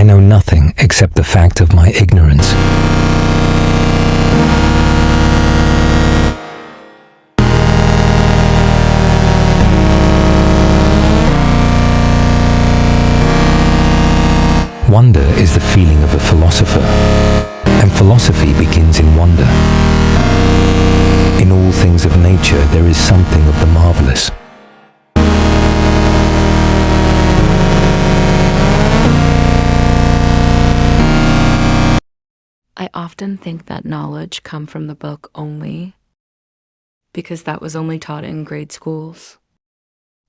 I know nothing except the fact of my ignorance. Wonder is the feeling of a philosopher, and philosophy begins in wonder. In all things of nature there is something of the marvelous. I often think that knowledge come from the book only, because that was only taught in grade schools.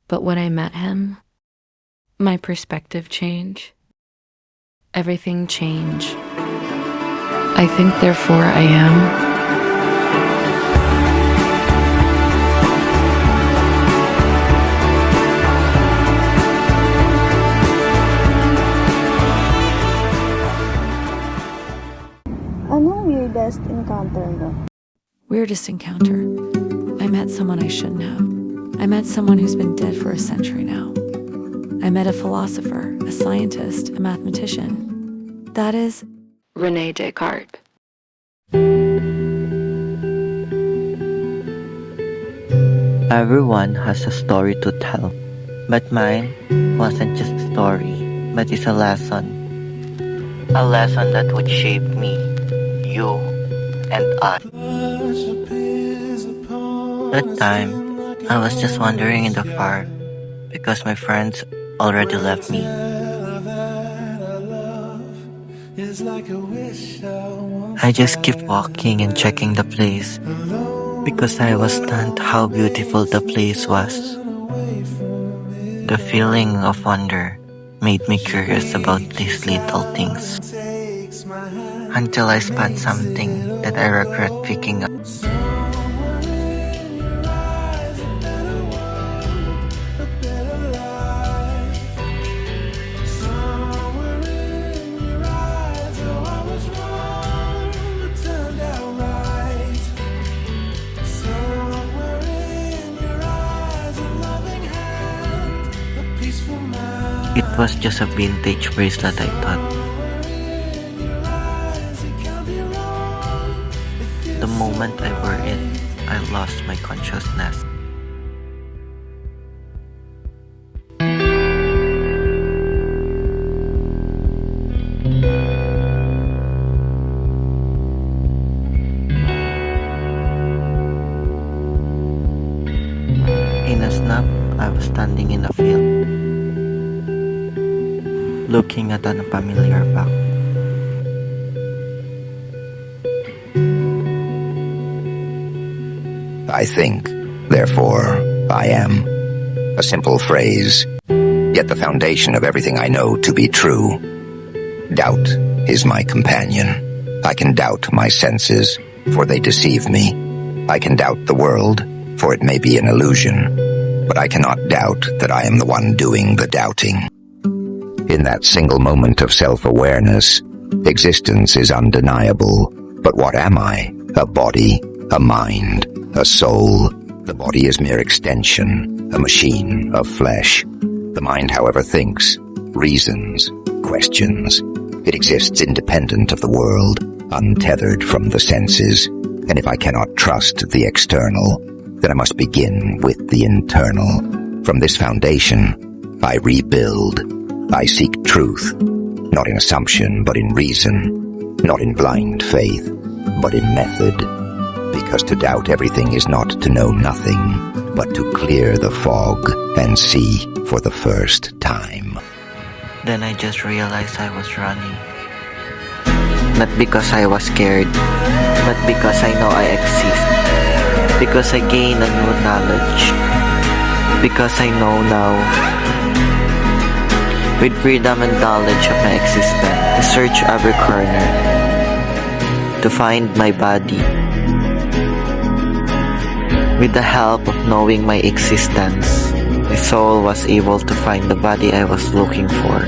But when I met him, my perspective changed. Everything changed. I think, therefore I am. Anong weirdest encounter mo? Weirdest encounter? I met someone I shouldn't have. I met someone who's been dead for a century now. I met a philosopher, a scientist, a mathematician. That is René Descartes. Everyone has a story to tell, but mine wasn't just a story, but it's a lesson. A lesson that would shape me, you, and I. That time, I was just wandering in the park because my friends already left me. I just kept walking and checking the place because I was stunned how beautiful the place was. The feeling of wonder made me curious about these little things until I spot something that I regret picking up. It was just a vintage bracelet, I thought. The moment I wore it, I lost my consciousness. In a snap, I was standing in a field, looking at an unfamiliar back. I think, therefore I am. A simple phrase, yet the foundation of everything I know to be true. Doubt is my companion. I can doubt my senses, for they deceive me. I can doubt the world, for it may be an illusion. But I cannot doubt that I am the one doing the doubting. In that single moment of self-awareness, existence is undeniable. But what am I? A body, a mind, a soul. The body is mere extension, a machine of flesh. The mind, however, thinks, reasons, questions. It exists independent of the world, untethered from the senses. And if I cannot trust the external, then I must begin with the internal. From this foundation, I rebuild. I seek truth, not in assumption, but in reason, not in blind faith, but in method. Because to doubt everything is not to know nothing, but to clear the fog and see for the first time. Then I just realized I was running. Not because I was scared, but because I know I exist. Because I gain a new knowledge. Because I know now. With freedom and knowledge of my existence, I search every corner to find my body. With the help of knowing my existence, my soul was able to find the body I was looking for.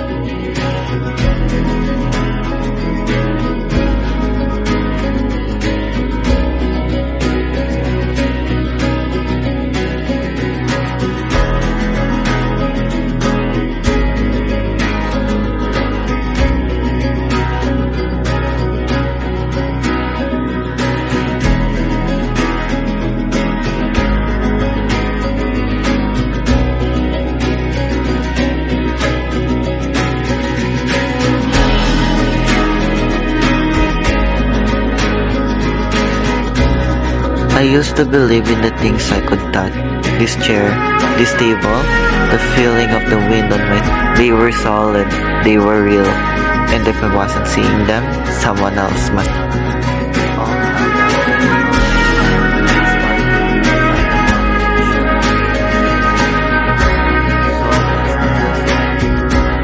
I used to believe in the things I could touch. This chair, this table, the feeling of the wind on my... They were solid, they were real. And if I wasn't seeing them, someone else must.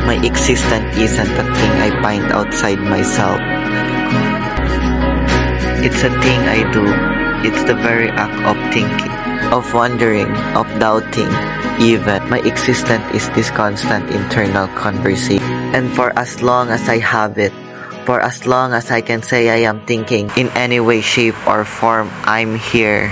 My existence isn't a thing I find outside myself. It's a thing I do. It's the very act of thinking, of wondering, of doubting, even. My existence is this constant internal conversation. And for as long as I have it, for as long as I can say I am thinking in any way, shape, or form, I'm here.